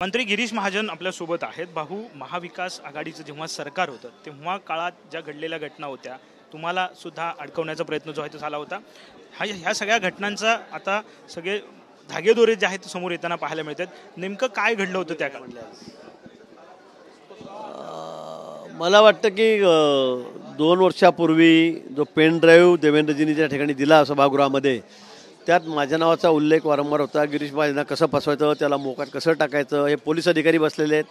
मंत्री गिरीश महाजन आपल्या सोबत आहेत। भाऊ, महाविकास आघाडीचं जेव्हा सरकार होतं तेव्हा काळात ज्या घडलेल्या घटना होत्या तुम्हाला सुद्धा अडकवण्याचा प्रयत्न जो आहे तो झाला होता। ह्या सगळ्या घटनांचा आता सगळे धागेदोरे जे आहेत समोर येताना पाहायला मिळतात। नेमकं काय घडलं होतं त्या काळात? मला वाटतं की 2 वर्षापूर्वी जो पेन ड्राईव्ह देवेंद्रजींनी त्या ठिकाणी दिला सभागृहामध्ये, त्यात माझ्या नावाचा उल्लेख वारंवार होता। गिरीश महाजनांना कसं फसवायचं, त्याला मोकाट कसं टाकायचं, हे पोलीस अधिकारी बसलेले आहेत,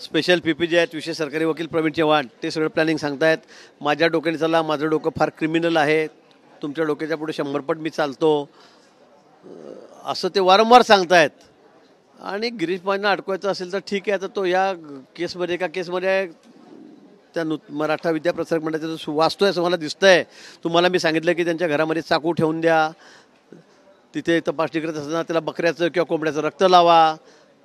स्पेशल पीपी जे आहेत विशेष सरकारी वकील प्रवीण चव्हाण, ते सगळं प्लॅनिंग सांगतायत। माझ्या डोक्याने चला, माझं डोकं फार क्रिमिनल आहे, तुमच्या डोक्याच्या पुढे 100 पट मी चालतो, असं ते वारंवार सांगतायत। आणि गिरीश महाजनांना अडकवायचं असेल तर ठीक आहे, तर तो या केसमध्ये एका केसमध्ये त्या मराठा विद्या प्रसारक मंडळाचं वाचतोय असं मला दिसतंय। तुम्हाला मी सांगितलं की त्यांच्या घरामध्ये चाकू ठेवून द्या, तिथे तपासणी करत असताना त्याला बकऱ्याचं किंवा कोंबड्याचं रक्त लावा,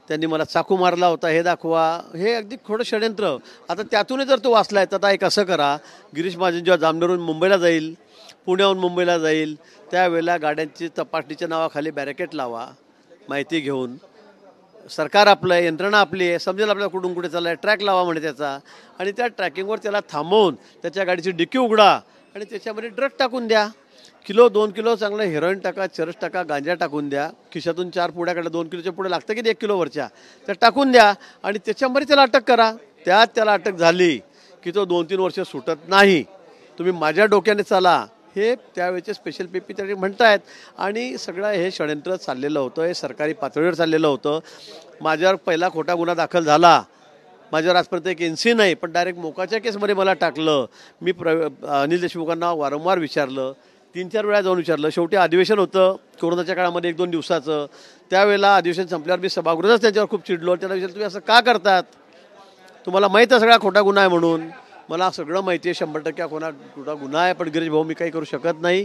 त्यांनी मला चाकू मारला होता हे दाखवा, हे अगदी थोडं षडयंत्र। आता त्यातूनही जर तो वाचलाय तर आता एक असं करा, गिरीश महाजन जेव्हा जामनेरहून मुंबईला जाईल, पुण्याहून मुंबईला जाईल, त्यावेळेला गाड्यांची तपासणीच्या नावाखाली बॅरिकेड लावा, माहिती घेऊन। सरकार आपलं आहे, यंत्रणा आपली आहे, समजेल आपल्याला कुठून कुठे चाललं आहे, ट्रॅक लावा म्हणे त्याचा, आणि त्या ट्रॅकिंगवर त्याला थांबवून त्याच्या गाडीची डिक्की उघडा आणि त्याच्यामध्ये ड्रग टाकून द्या। किलो 2 किलो चांगलं हेरोईन टाका, चरस टाका, गांजा टाकून द्या, खिशातून 4 पुड्या काढल्या, 2 किलोच्या पुढे लागतं की 1 किलोवरच्या, त्या टाकून द्या आणि त्याच्यामध्ये त्याला अटक करा। त्यात त्याला अटक झाली की तो 2-3 वर्ष सुटत नाही। तुम्ही माझ्या डोक्याने चाला, हे त्यावेळेचे स्पेशल पीपी तरी म्हणतायत। आणि सगळं हे षडयंत्र चाललेलं होतं, हे सरकारी पातळीवर चाललेलं होतं। माझ्यावर पहिला खोटा गुन्हा दाखल झाला, माझ्यावर आजपर्यंत एक NC नाही, पण डायरेक्ट मोकाच्या केसमध्ये मला टाकलं। मी अनिल देशमुखांना वारंवार विचारलं, 3-4 वेळा जाऊन विचारलं। शेवटी अधिवेशन होतं कोरोनाच्या काळामध्ये 1-2 दिवसाचं, त्यावेळेला अधिवेशन संपल्यावर मी सभागृहातच त्यांच्यावर खूप चिडलो। त्यांना विचारलं, तुम्ही असं का करतात, तुम्हाला माहीत आहे सगळा खोटा गुन्हा आहे म्हणून। मला सगळं माहिती आहे, 100% खोटा गुन्हा आहे, पण गिरीश भाऊ मी काही करू शकत नाही।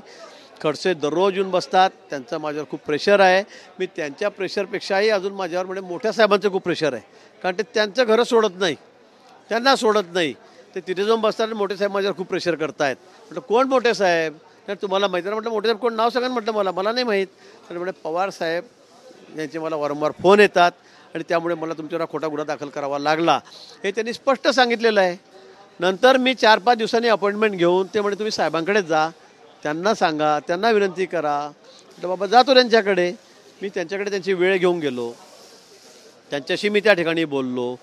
खडसे दररोज येऊन बसतात, त्यांचा माझ्यावर खूप प्रेशर आहे। मी त्यांच्या प्रेशरपेक्षाही अजून माझ्यावर म्हणजे मोठ्या साहेबांचं खूप प्रेशर आहे, कारण ते त्यांचं घरं सोडत नाही, त्यांना सोडत नाही, ते तिथे जाऊन बसतात आणि मोठे साहेब माझ्यावर खूप प्रेशर करतायत। म्हटलं कोण मोठे साहेब, तर तुम्हाला माहिती आहे? म्हटलं मोठे साहेब कोण, नाव सांगा म्हटलं, मला नाही माहीत। तर म्हणजे पवार साहेब यांचे मला वारंवार फोन येतात आणि त्यामुळे मला तुमच्यावर खोटा गुन्हा दाखल करावा लागला, हे त्यांनी स्पष्ट सांगितलेलं आहे। नंतर मी 4-5 दिवसांनी अपॉइंटमेंट घेऊन ते म्हणजे तुम्ही साहेबांकडेच जा, त्यांना सांगा, त्यांना विनंती करा। म्हटलं बाबा जातो त्यांच्याकडे। मी त्यांच्याकडे त्यांची वेळ घेऊन गेलो, त्यांच्याशी मी त्या ठिकाणी बोललो।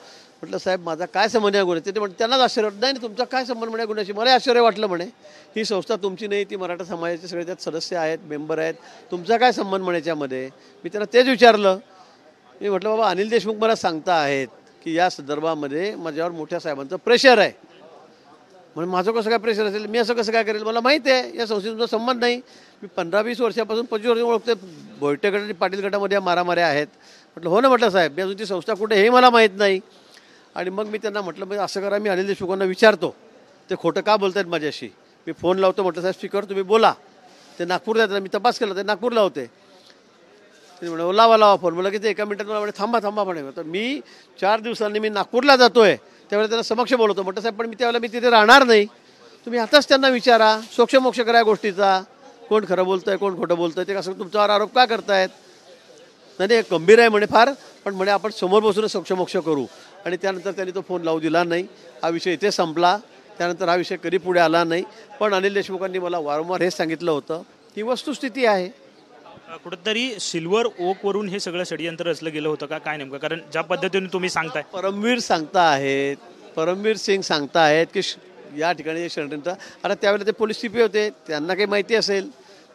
म्हटलं साहेब माझा काय संबंध आहे गुन्ह्याचे, ते म्हणते त्यांनाच आश्चर्य वाटलं, नाही तुमचा काय संबंध म्हणे गुन्ह्याशी, मला आश्चर्य वाटलं म्हणे, ही संस्था तुमची नाही, ती मराठा समाजाचे सगळे त्यात सदस्य आहेत, मेंबर आहेत, तुमचा काय संबंध म्हणायच्यामध्ये। मी त्यांना तेच विचारलं। मी म्हटलं बाबा अनिल देशमुख मला सांगता आहेत की या संदर्भामध्ये माझ्यावर मोठ्या साहेबांचं प्रेशर आहे। म्हणून माझं कसं काय प्रेशर असेल, मी असं कसं काय करेल, मला माहिती आहे या संस्थेचा तुमचा संबंध नाही। मी 15-20 वर्षापासून 25 वर्ष ओळखते, भोयटे गट आणि पाटील गटामध्ये मारामाऱ्या आहेत। म्हटलं हो ना म्हटलं साहेब, मी अजून ती संस्था कुठे हे मला माहीत नाही। आणि मग मी त्यांना म्हटलं म्हणजे असं करा, मी अनिल देशमुखांना विचारतो ते खोटं का बोलत आहेत माझ्याशी, मी फोन लावतो, म्हटलं साहेब स्पीकर तुम्ही बोला, ते नागपूरला येतात, मी तपास केला, ते नागपूरला होते। ते म्हणे लावा फोन, मला की ते 1 मिनिटात मला म्हणे थांबा म्हणे। तर मी 4 दिवसांनी मी नागपूरला जातोय, त्यावेळेला त्यांना समक्ष बोलवतो, म्हटलं साहेब पण मी त्यावेळेला मी तिथे राहणार नाही, तुम्ही आताच त्यांना विचारा, सोक्षमोक्ष करा या गोष्टीचा, कोण खरं बोलतंय कोण खोटं बोलतंय, ते कसं तुमच्यावर आरोप का करतायत। नाही गंभीर आहे म्हणे फार, पण म्हणे आपण समोर बसूनच सोक्षमोक्ष करू। आणि त्यानंतर त्यांनी तो फोन लावू दिला नाही, हा विषय इथे संपला। त्यानंतर हा विषय कधी पुढे आला नाही, पण अनिल देशमुखांनी मला वारंवार हेच सांगितलं होतं, ही वस्तुस्थिती आहे। कुठेतरी सिल्वर ओकवरून हे सगळं षडयंत्र रचलं गेलं होतं का काय नेमकं, कारण ज्या पद्धतीने तुम्ही सांगताय, परमवीर सिंग सांगता आहेत की या ठिकाणी षडयंत्र, आता त्यावेळेला ते पोलीस CP होते, त्यांना काही माहिती असेल,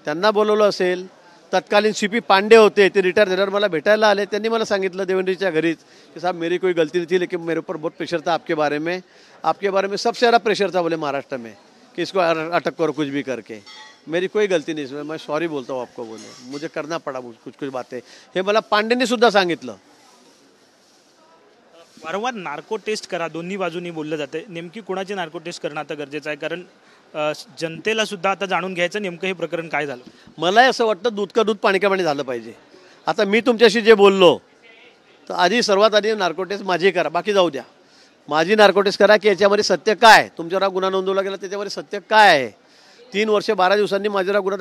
त्यांना बोलवलं असेल। तत्कालीन CP पांडे होते, ते रिटायर झाल्यावर मला भेटायला आले, त्यांनी मला सांगितलं देवेंद्रजीच्या घरीच की साहब मेरी कोई गलती नहीं थी, लेकिन मेरे ऊपर बहुत प्रेशर था आपके बारे में सबसे ज़्यादा प्रेशर था बोले महाराष्ट्र में कि इसको अटक करो कुछ भी करके। मेरी कोई गलती नहीं इसमें, मैं सॉरी बोलता हूँ आपको, बोले मुझे करना पड़ा कुछ बातें, हे मला पांडेंनी सुद्धा सांगितलं। वारंवार नार्को टेस्ट करा, दोन्ही बाजूंनी बोललं जाते, नेमकी कोणाची नार्को टेस्ट करणं आता गरजेचं आहे, कारण जनतेला सुद्धा आता जाणून घ्यायचं नेमकं हे प्रकरण काय झालं। मला असं वाटतं दूध का दूध पाणी का पाणी झालं पाहिजे। आता मी तुमच्याशी जे बोललो, तर सर्वात आधी नार्को टेस्ट माझी करा, बाकी जाऊ द्या, माझी नार्को टेस्ट करा की याच्यामध्ये सत्य काय, तुमच्यावर गुन्हा नोंदवला गेला त्याच्यामध्ये सत्य काय आहे। 3 वर्ष 12 दिवसांनी माझ्यावर गुन्हा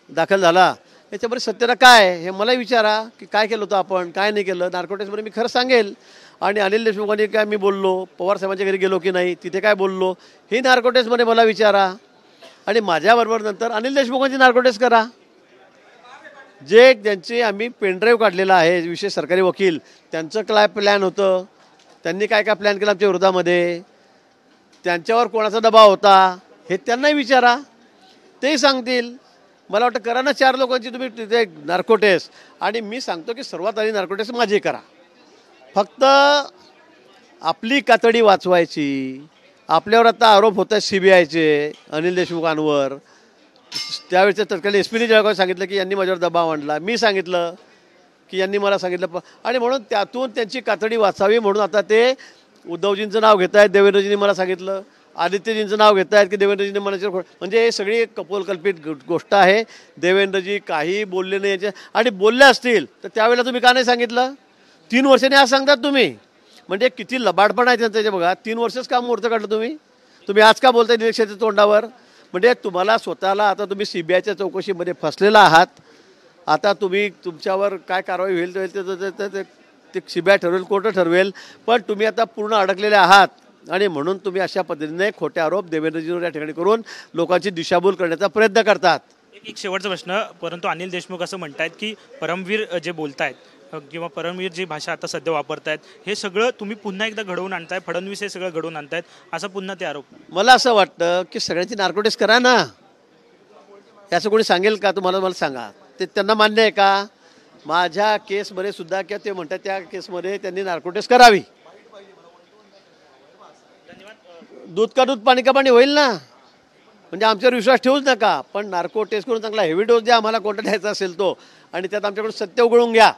दाखल झाला, याच्यामध्ये सत्यता काय आहे हे मला विचारा, की काय केलं होतं आपण, काय नाही केलं. नार्कोटिक्समध्ये मी खरं सांगेल. आणि अनिल देशमुखांनी काय मी बोललो, पवार साहेबांच्या घरी गेलो की नाही, तिथे काय बोललो, ही नार्कोटिक्समध्ये मला विचारा. आणि माझ्याबरोबर नंतर अनिल देशमुखांची नार्कोटिक्स करा. जे त्यांचे आम्ही पेनड्राईव्ह काढलेला आहे, विशेष सरकारी वकील, त्यांचं काय प्लॅन होतं, त्यांनी काय काय प्लॅन केलं आमच्या विरोधामध्ये, त्यांच्यावर कोणाचा दबाव होता हे त्यांनाही विचारा, तेही सांगतील. मला वाटतं करा ना 4 लोकांची तुम्ही तिथे नार्कोटेस्ट. आणि मी सांगतो की सर्वात आधी नार्कोटेस्ट माझी करा. फक्त आपली कातडी वाचवायची. आपल्यावर आता आरोप होत आहेत CBIचे अनिल देशमुखांवर. त्यावेळेच्या तत्कालीन SP नी जळगाव सांगितलं की यांनी माझ्यावर दबाव आणला. मी सांगितलं की यांनी मला सांगितलं. आणि म्हणून त्यातून त्यांची कातडी वाचावी म्हणून आता ते उद्धवजींचं नाव घेत आहेत, देवेंद्रजींनी मला सांगितलं, आदित्यजींचं नाव घेत आहेत की देवेंद्रजींनी मला म्हणजे हे सगळी कपोलकल्पित गोष्ट आहे. देवेंद्रजी काही बोलले नाही याच्या. आणि बोलले असतील तर त्यावेळेला तुम्ही का नाही सांगितलं? 3 वर्षांनी आज सांगतात तुम्ही. म्हणजे किती लबाडपण आहे त्यांचं. बघा 3 वर्षच काम मोर्चं काढलं तुम्ही आज का बोलताय निरीक्षेच्या तोंडावर? म्हणजे तुम्हाला स्वतःला आता तुम्ही CBIच्या चौकशीमध्ये फसलेला आहात. आता तुम्ही तुमच्यावर काय कारवाई होईल ते CBI ठरवेल, कोर्ट ठरवेल. पण तुम्ही आता पूर्ण अडकलेले आहात. आणि म्हणून तुम्ही अशा पद्धतीने खोटे आरोप देवेंद्रजींवर या ठिकाणी करून लोकांची दिशाभूल करण्याचा प्रयत्न करतात. एक शेवटचा प्रश्न. परंतु अनिल देशमुख असं म्हणतायत की परमवीर जे बोलतायत किंवा परमवीर जी भाषा आता सध्या वापरतायत हे सगळं तुम्ही पुन्हा एकदा घडवून आणताय, फडणवीस हे सगळं घडवून आणतायत असं पुन्हा ते आरोप. मला असं वाटतं की सगळ्यांची नार्कोटिक्स करा ना. याचं कोणी सांगेल का तुम्हाला? मला सांगा. ते त्यांना मान्य आहे का? माझ्या केसमध्ये सुद्धा किंवा ते म्हणतात त्या केसमध्ये त्यांनी नार्कोटिक्स करावी. दूध का दूध पाणी का पाणी होईल ना. म्हणजे आमच्यावर विश्वास ठेवूच नका. पण नार्को टेस्ट करून चांगला हेवी डोस द्या आम्हाला कोणता द्यायचा असेल तो. आणि त्यात आमच्याकडून सत्य उघडून घ्या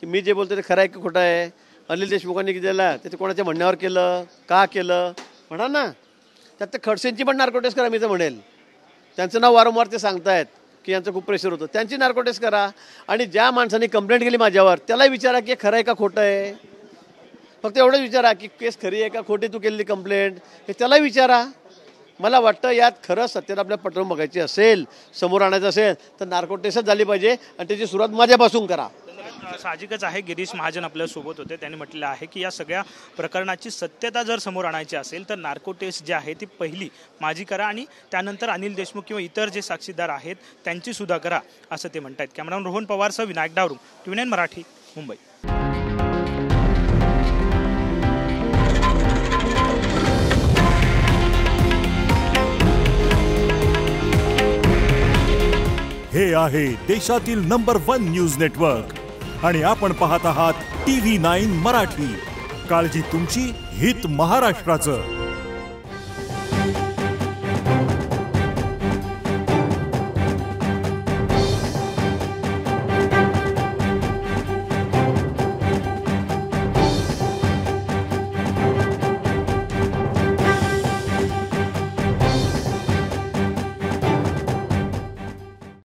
की मी जे बोलतो ते खरं आहे की खोटं आहे. अनिल देशमुखांनी दिलं ते कोणाच्या म्हणण्यावर केलं, का केलं म्हणा ना. त्यात ते खडसेंची पण नार्को टेस्ट करा मी तर म्हणेल. त्यांचं नाव वारंवार ते सांगतायत की यांचं खूप प्रेशर होतं. त्यांची नार्को टेस्ट करा. आणि ज्या माणसाने कंप्लेंट केली माझ्यावर त्यालाही विचारा की खरं आहे का खोटं आहे. फक्त एवढंच विचारा की केस खरी आहे का खोटी तू केलेली कंप्लेंट हे त्यालाही विचारा. मला वाटतं यात खरं सत्याला आपल्या पटवून बघायची असेल, समोर आणायचं असेल तर नार्को टेस्टच झाली पाहिजे. आणि त्याची सुरुवात माझ्यापासून करा. साहजिकच आहे. गिरीश महाजन आपल्यासोबत होते. त्यांनी म्हटलेलं आहे की या सगळ्या प्रकरणाची सत्यता जर समोर आणायची असेल तर नार्को टेस्ट जी आहे ती पहिली माझी करा आणि त्यानंतर अनिल देशमुख किंवा इतर जे साक्षीदार आहेत त्यांची सुद्धा करा असं ते म्हणतात. कॅमेरामन रोहन पवारसह विनायक डावरू, TVN मराठी, मुंबई. हे आहे देशातील नंबर 1 न्यूज नेटवर्क आणि आपण पाहत आहात TV9 मराठी. काळजी तुमची, हित महाराष्ट्राचं.